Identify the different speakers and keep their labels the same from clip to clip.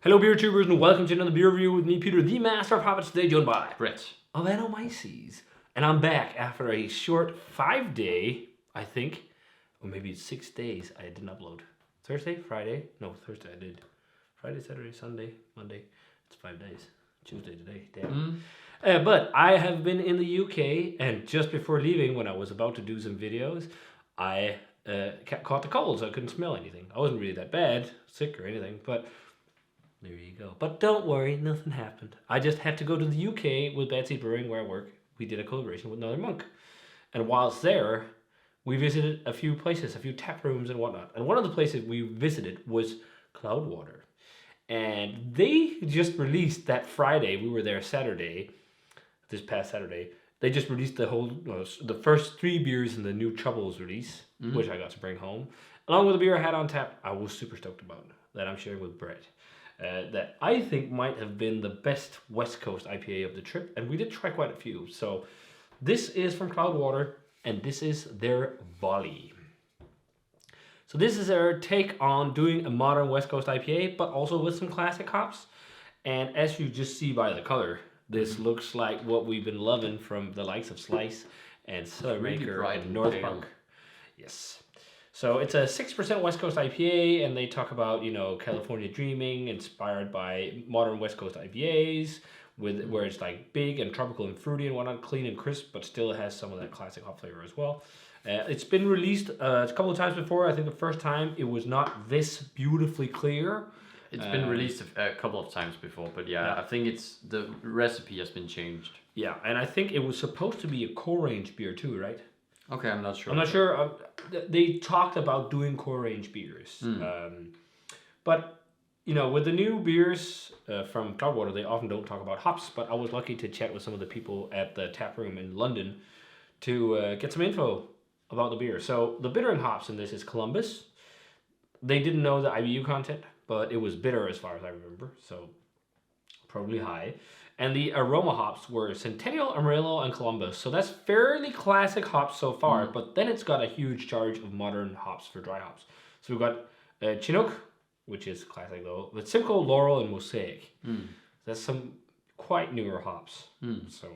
Speaker 1: Hello, beer tubers, and welcome to another beer review with me, Peter, the master of Hoppets. Today, joined by
Speaker 2: Brett.
Speaker 1: of Anomyces. And I'm back after a short 5-day, I think, or maybe 6 days. I didn't upload. Thursday, Friday? No, Thursday I did. Friday, Saturday, Sunday, Monday. It's 5 days. Tuesday today. Damn. But I have been in the UK, and just before leaving, when I was about to do some videos, I caught the cold, so I couldn't smell anything. I wasn't really that bad, sick or anything, but there you go. But don't worry, nothing happened. I just had to go to the UK with Betsy Brewing, where I work. We did a collaboration with another monk. And whilst there, we visited a few places, a few tap rooms and whatnot. And one of the places we visited was Cloudwater. And they just released that Friday, we were there Saturday, this past Saturday, they just released the first 3 beers in the new Troubles release, which I got to bring home. Along with the beer I had on tap, I was super stoked about, that I'm sharing with Brett. That I think might have been the best West Coast IPA of the trip, and we did try quite a few. So this is from Cloudwater, and this is their Volley. So this is their take on doing a modern West Coast IPA, but also with some classic hops. And as you just see by the color, this looks like what we've been loving from the likes of Slice and Cellar Maker and North Park. Yes. So it's a 6% West Coast IPA, and they talk about, California dreaming, inspired by modern West Coast IPAs, where it's like big and tropical and fruity and whatnot, clean and crisp, but still has some of that classic hop flavor as well. It's been released a couple of times before. I think the first time it was not this beautifully clear.
Speaker 2: It's been released a couple of times before, but yeah, I think the recipe has been changed.
Speaker 1: Yeah, and I think it was supposed to be a core range beer too, right?
Speaker 2: Okay, I'm not sure.
Speaker 1: I'm not sure. They talked about doing core range beers. But, with the new beers from Cloudwater, they often don't talk about hops. But I was lucky to chat with some of the people at the tap room in London to get some info about the beer. So the bitter and hops in this is Columbus. They didn't know the IBU content, but it was bitter as far as I remember. So probably high. And the aroma hops were Centennial, Amarillo, and Columbus. So that's fairly classic hops so far, but then it's got a huge charge of modern hops for dry hops. So we've got Chinook, which is classic though, with Simcoe, Laurel, and Mosaic. That's some quite newer hops. So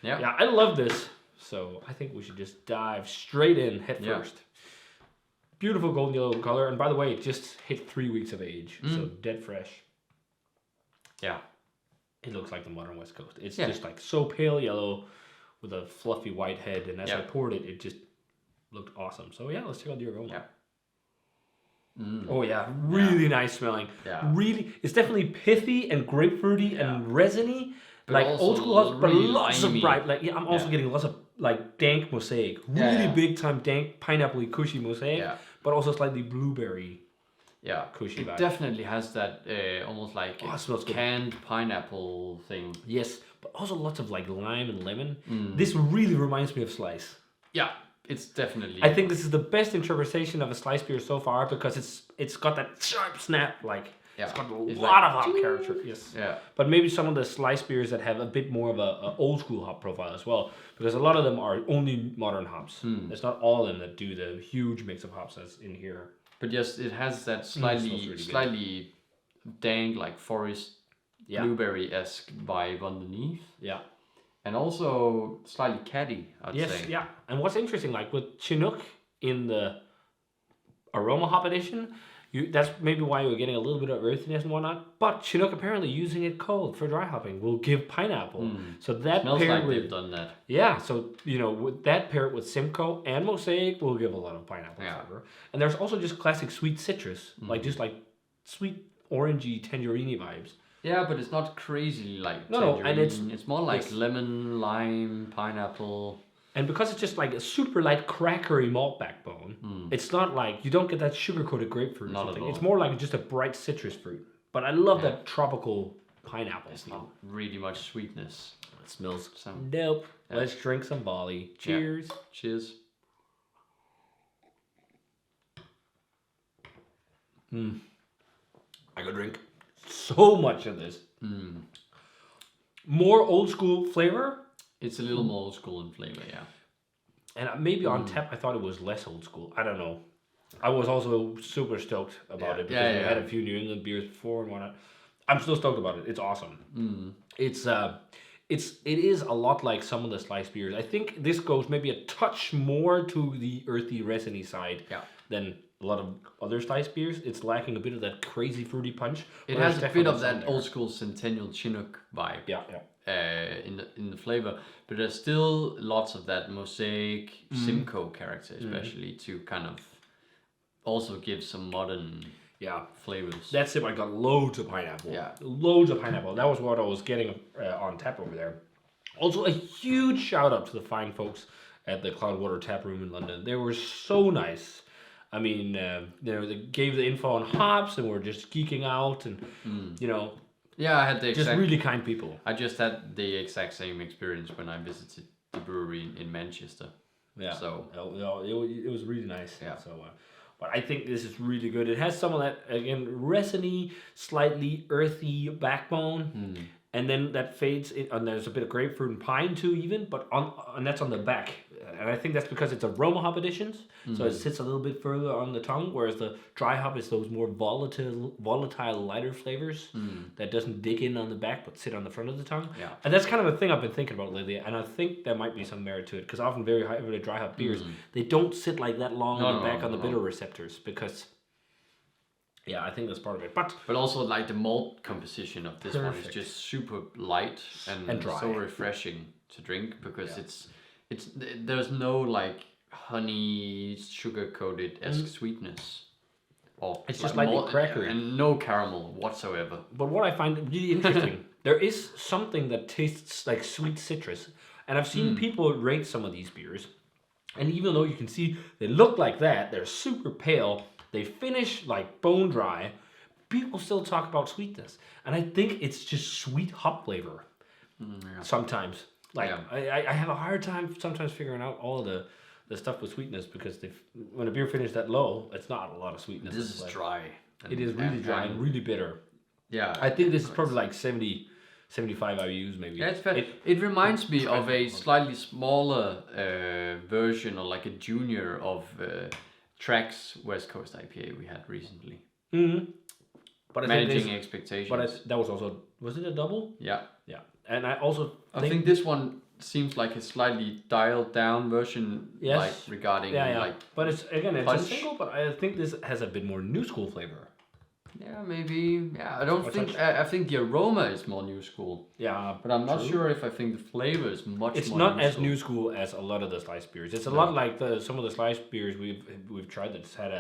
Speaker 1: yeah, I love this. So I think we should just dive straight in head first. Beautiful golden yellow color. And by the way, it just hit 3 weeks of age. So dead fresh.
Speaker 2: Yeah.
Speaker 1: It looks like the modern West Coast. It's just like so pale yellow with a fluffy white head. And as I poured it, it just looked awesome. So yeah, let's check out the aroma. Yeah. Oh yeah, really nice smelling. Yeah. Really, it's definitely pithy and grapefruity and resiny. But like old school hops, but lots of bright. I'm also getting lots of dank Mosaic. Really big time dank, pineapple-y, cushy Mosaic. Yeah. But also slightly blueberry.
Speaker 2: Yeah,
Speaker 1: cushy vibe.
Speaker 2: Definitely has that almost like canned pineapple thing.
Speaker 1: Yes, but also lots of lime and lemon. This really reminds me of Slice.
Speaker 2: Yeah, it's definitely.
Speaker 1: I think this is the best interpretation of a Slice beer so far because it's got that sharp snap. It's got a lot of hop character. Yes. Yeah. But maybe some of the Slice beers that have a bit more of a old school hop profile as well, because a lot of them are only modern hops. It's not all of them that do the huge mix of hops as in here.
Speaker 2: But yes, it has that slightly dank, forest blueberry-esque vibe underneath. Yeah. And also slightly caddy, I'd say.
Speaker 1: Yes, yeah. And what's interesting, with Chinook in the aroma hop edition, that's maybe why you're getting a little bit of earthiness and whatnot. But Chinook apparently using it cold for dry hopping will give pineapple. So that
Speaker 2: smells like they've done that.
Speaker 1: Yeah, so with that paired with Simcoe and Mosaic will give a lot of pineapple flavor. And there's also just classic sweet citrus, just sweet orangey tangerine vibes.
Speaker 2: Yeah, but it's not crazy tangerine. And it's more lemon, lime, pineapple.
Speaker 1: And because it's just a super light crackery malt backbone, it's not you don't get that sugar-coated grapefruit or something. It's more just a bright citrus fruit. But I love that tropical pineapple.
Speaker 2: It's not really much sweetness.
Speaker 1: It smells dope. Yeah. Let's drink some Volley. Cheers.
Speaker 2: Yeah. Cheers.
Speaker 1: I could drink so much of this. More old school flavor.
Speaker 2: It's a little more old school in flavor, yeah.
Speaker 1: And maybe on tap, I thought it was less old school. I don't know. I was also super stoked about it because I had a few New England beers before and whatnot. I'm still stoked about it. It's awesome. It is a lot like some of the sliced beers. I think this goes maybe a touch more to the earthy, resiny side than a lot of other sliced beers. It's lacking a bit of that crazy fruity punch.
Speaker 2: It has a bit of that old school Centennial Chinook vibe.
Speaker 1: Yeah.
Speaker 2: In the flavor, but there's still lots of that Mosaic Simcoe character, especially to kind of also give some modern flavors.
Speaker 1: That's it. I got loads of pineapple.
Speaker 2: Yeah,
Speaker 1: loads of pineapple. That was what I was getting on tap over there. Also, a huge shout out to the fine folks at the Cloudwater Tap Room in London. They were so nice. I mean, they gave the info on hops, and we're just geeking out, and
Speaker 2: Yeah, I had the
Speaker 1: just really kind people.
Speaker 2: I just had the exact same experience when I visited the brewery in Manchester.
Speaker 1: Yeah.
Speaker 2: So
Speaker 1: it was really nice.
Speaker 2: Yeah.
Speaker 1: So, but I think this is really good. It has some of that again resiny, slightly earthy backbone, and then that fades in, and there's a bit of grapefruit and pine too, even. But and that's on the back, and I think that's because it's aroma hop additions, so it sits a little bit further on the tongue, whereas the dry hop is those more volatile, lighter flavors that doesn't dig in on the back but sit on the front of the tongue.
Speaker 2: Yeah.
Speaker 1: And that's kind of a thing I've been thinking about lately, and I think there might be some merit to it, because often very heavily dry hop beers, they don't sit like that long on the back on the bitter receptors, because I think that's part of it. But
Speaker 2: also like the malt composition of this one is just super light and
Speaker 1: dry.
Speaker 2: so refreshing to drink, because it's there's no like honey sugar coated esque sweetness. Or
Speaker 1: it's just slightly crackery.
Speaker 2: And no caramel whatsoever.
Speaker 1: But what I find really interesting, there is something that tastes like sweet citrus. And I've seen people rate some of these beers. And even though you can see they look like that, they're super pale, they finish like bone dry, people still talk about sweetness. And I think it's just sweet hop flavor sometimes. Like I have a hard time sometimes figuring out all the stuff with sweetness, because when a beer finishes that low, it's not a lot of sweetness.
Speaker 2: This is dry.
Speaker 1: It is really dry and really bitter.
Speaker 2: Yeah.
Speaker 1: I think this is probably like 70, 75 IBUs maybe.
Speaker 2: Yeah, it's fair. It reminds me of a slightly smaller version, or like a junior of Track's West Coast IPA we had recently.
Speaker 1: But
Speaker 2: Managing Expectations.
Speaker 1: But that was also, was it a double?
Speaker 2: Yeah.
Speaker 1: Yeah. And I also
Speaker 2: I think this one seems like a slightly dialed down version, like regarding like.
Speaker 1: But it's
Speaker 2: punch.
Speaker 1: a single, but I think this has a bit more new school flavor.
Speaker 2: Yeah, maybe. Yeah, I don't think. I think the aroma is more new school.
Speaker 1: Yeah,
Speaker 2: but I'm not sure if I think the flavor is much.
Speaker 1: It's
Speaker 2: more
Speaker 1: not
Speaker 2: new
Speaker 1: as
Speaker 2: school.
Speaker 1: new school as a lot of the sliced beers. It's a lot like some of the sliced beers we've tried that's had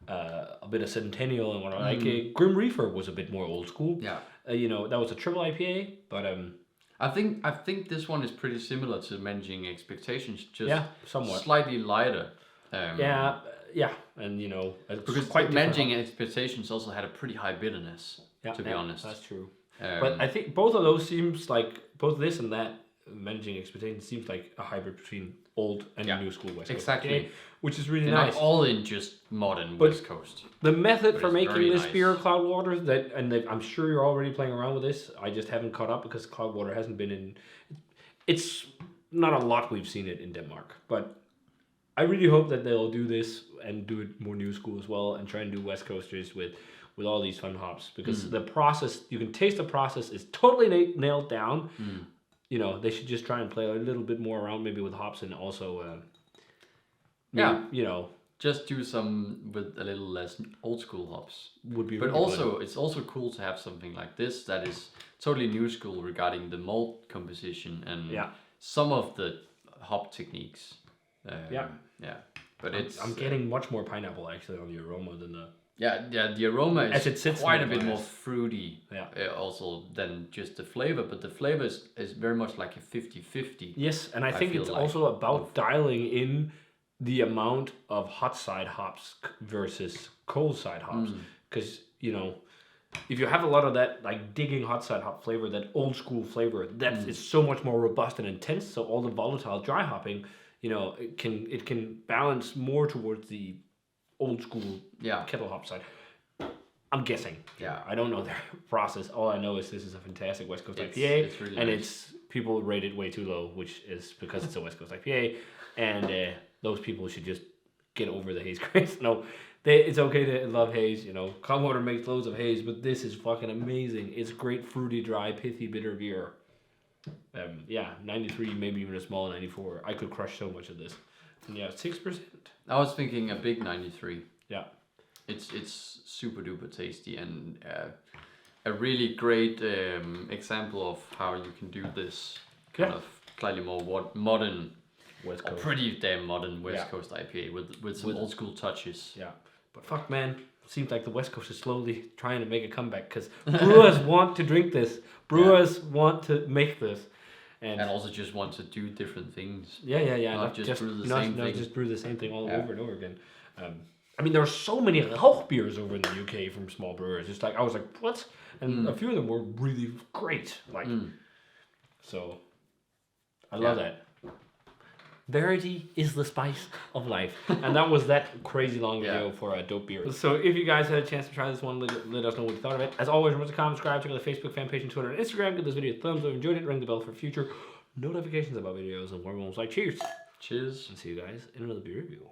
Speaker 1: a bit of Centennial and whatnot. Like Grim Reefer was a bit more old school.
Speaker 2: Yeah.
Speaker 1: That was a triple IPA, but
Speaker 2: I think this one is pretty similar to Managing Expectations, just
Speaker 1: somewhat
Speaker 2: slightly lighter.
Speaker 1: And
Speaker 2: because
Speaker 1: quite
Speaker 2: Managing Expectations also had a pretty high bitterness. To be honest,
Speaker 1: that's true. But I think both of those seems like both this and that Managing Expectations seems like a hybrid between old and new school West Coast.
Speaker 2: Exactly,
Speaker 1: which is really
Speaker 2: They're
Speaker 1: nice.
Speaker 2: Not all in just modern West Coast.
Speaker 1: The method for making this
Speaker 2: nice.
Speaker 1: beer, Cloudwater, I'm sure you're already playing around with this. I just haven't caught up because Cloudwater hasn't been in. It's not a lot we've seen it in Denmark, but I really hope that they'll do this and do it more new school as well, and try and do West Coasters with all these fun hops, because the process, you can taste the process is totally nailed down. They should just try and play a little bit more around maybe with hops, and also
Speaker 2: just do some with a little less old school hops
Speaker 1: would be.
Speaker 2: But
Speaker 1: really
Speaker 2: also
Speaker 1: fun.
Speaker 2: It's also cool to have something like this that is totally new school regarding the malt composition and some of the hop techniques. But
Speaker 1: I'm getting much more pineapple actually on the aroma than the.
Speaker 2: The aroma is
Speaker 1: as it sits
Speaker 2: quite a bit more fruity
Speaker 1: also
Speaker 2: than just the flavor, but the flavor is very much like a 50-50.
Speaker 1: Yes, and I think it's also about dialing in the amount of hot side hops versus cold side hops, because if you have a lot of that like digging hot side hop flavor, that old school flavor, that is so much more robust and intense, so all the volatile dry hopping, it can balance more towards the old school kettle hop side. I'm guessing. I don't know their process. All I know is this is a fantastic West Coast IPA,
Speaker 2: it's really
Speaker 1: and
Speaker 2: nice.
Speaker 1: People rate it way too low, which is because it's a West Coast IPA, and those people should just get over the haze craze. No, It's okay to love haze, Cloudwater makes loads of haze, but this is fucking amazing. It's great, fruity, dry, pithy, bitter beer. 93, maybe even a small 94. I could crush so much of this. And 6%.
Speaker 2: I was thinking a big 93.
Speaker 1: Yeah.
Speaker 2: It's super duper tasty and a really great example of how you can do this kind of slightly more modern,
Speaker 1: West Coast.
Speaker 2: Pretty damn modern West Coast IPA with some old school touches.
Speaker 1: Yeah. But fuck, man. Seems like the West Coast is slowly trying to make a comeback because brewers want to drink this. Brewers want to make this. And
Speaker 2: also just want to do different things.
Speaker 1: Yeah.
Speaker 2: Not just brew the same thing.
Speaker 1: Not just brew the same thing all over and over again. I mean, there are so many Rauch beers over in the UK from small brewers. It's like, I was like, what? And a few of them were really great. So, I love that. Verity is the spice of life. And that was that crazy long video for a dope beer. So if you guys had a chance to try this one, let us know what you thought of it. As always, remember to comment, subscribe, check out the Facebook fan page and Twitter and Instagram. Give this video a thumbs up if you enjoyed it. Ring the bell for future notifications about videos. And we're almost like cheers.
Speaker 2: Cheers.
Speaker 1: And see you guys in another beer review.